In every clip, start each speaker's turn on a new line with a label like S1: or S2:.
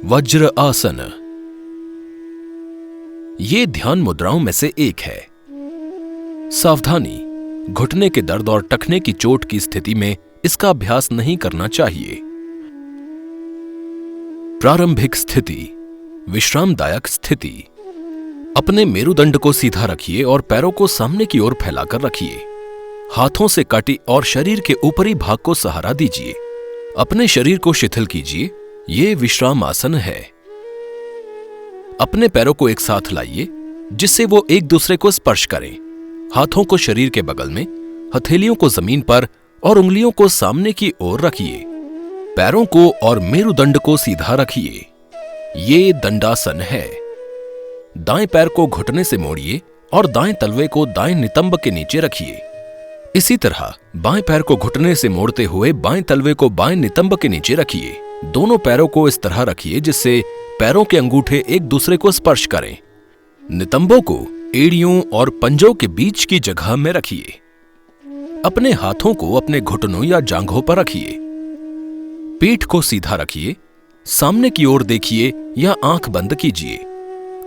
S1: वज्र आसन। ये ध्यान मुद्राओं में से एक है। सावधानी, घुटने के दर्द और टखने की चोट की स्थिति में इसका अभ्यास नहीं करना चाहिए। प्रारंभिक स्थिति, विश्रामदायक स्थिति। अपने मेरुदंड को सीधा रखिए और पैरों को सामने की ओर फैलाकर रखिए। हाथों से कटी और शरीर के ऊपरी भाग को सहारा दीजिए। अपने शरीर को शिथिल कीजिए। ये विश्राम आसन है। अपने पैरों को एक साथ लाइए जिससे वो एक दूसरे को स्पर्श करें। हाथों को शरीर के बगल में, हथेलियों को जमीन पर और उंगलियों को सामने की ओर रखिए। पैरों को और मेरुदंड को सीधा रखिए। ये दंडासन है। दाएं पैर को घुटने से मोड़िए और दाएं तलवे को दाएं नितंब के नीचे रखिए। इसी तरह बाएं पैर को घुटने से मोड़ते हुए बाएं तलवे को बाएं नितंब के नीचे रखिए। दोनों पैरों को इस तरह रखिए जिससे पैरों के अंगूठे एक दूसरे को स्पर्श करें। नितंबों को एड़ियों और पंजों के बीच की जगह में रखिए। अपने हाथों को अपने घुटनों या जांघों पर रखिए। पीठ को सीधा रखिए। सामने की ओर देखिए या आंख बंद कीजिए।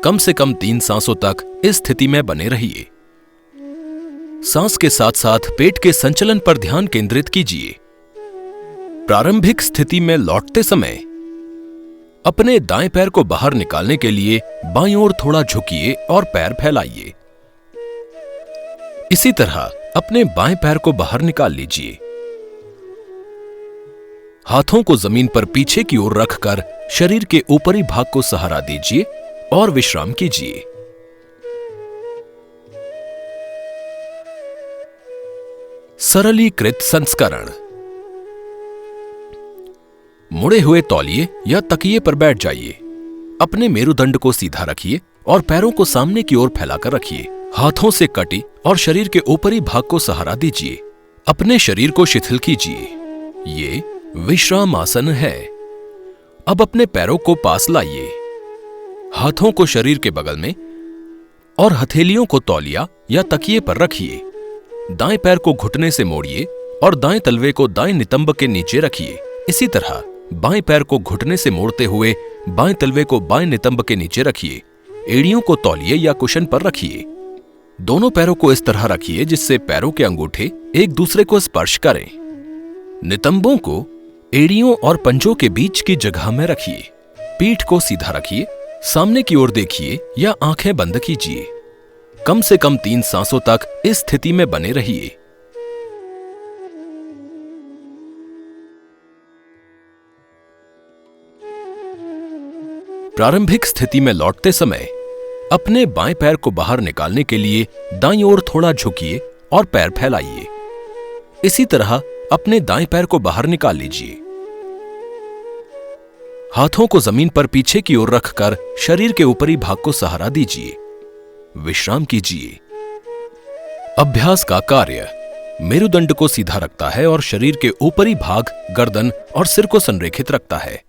S1: कम से कम 3 सांसों तक इस स्थिति में बने रहिए। सांस के साथ साथ पेट के संचलन पर ध्यान केंद्रित कीजिए। प्रारंभिक स्थिति में लौटते समय अपने दाएं पैर को बाहर निकालने के लिए बाईं ओर थोड़ा झुकिए और पैर फैलाइए। इसी तरह अपने बाएं पैर को बाहर निकाल लीजिए। हाथों को जमीन पर पीछे की ओर रखकर शरीर के ऊपरी भाग को सहारा दीजिए और विश्राम कीजिए। सरलीकृत संस्करण। मुड़े हुए तौलिए या तकिए पर बैठ जाइए। अपने मेरुदंड को सीधा रखिए और पैरों को सामने की ओर फैलाकर रखिए। हाथों से कटी और शरीर के ऊपरी भाग को सहारा दीजिए। अपने शरीर को शिथिल कीजिए। ये विश्राम आसन है। अब अपने पैरों को पास लाइए। हाथों को शरीर के बगल में और हथेलियों को तौलिया या तकिए पर रखिए। दाएं पैर को घुटने से मोड़िए और दाएं तलवे को दाएं नितंब के नीचे रखिए। इसी तरह बाएं पैर को घुटने से मोड़ते हुए बाएं तलवे को बाएं नितंब के नीचे रखिए। एड़ियों को तौलिए या कुशन पर रखिए। दोनों पैरों को इस तरह रखिए जिससे पैरों के अंगूठे एक दूसरे को स्पर्श करें। नितंबों को एड़ियों और पंजों के बीच की जगह में रखिए। पीठ को सीधा रखिए। सामने की ओर देखिए या आंखें बंद कीजिए। कम से कम 3 सांसों तक इस स्थिति में बने रहिए। प्रारंभिक स्थिति में लौटते समय अपने बाएं पैर को बाहर निकालने के लिए दाईं ओर थोड़ा झुकिए और पैर फैलाइए। इसी तरह अपने दाएं पैर को बाहर निकाल लीजिए। हाथों को जमीन पर पीछे की ओर रखकर शरीर के ऊपरी भाग को सहारा दीजिए। विश्राम कीजिए। अभ्यास का कार्य मेरुदंड को सीधा रखता है और शरीर के ऊपरी भाग, गर्दन और सिर को संरेखित रखता है।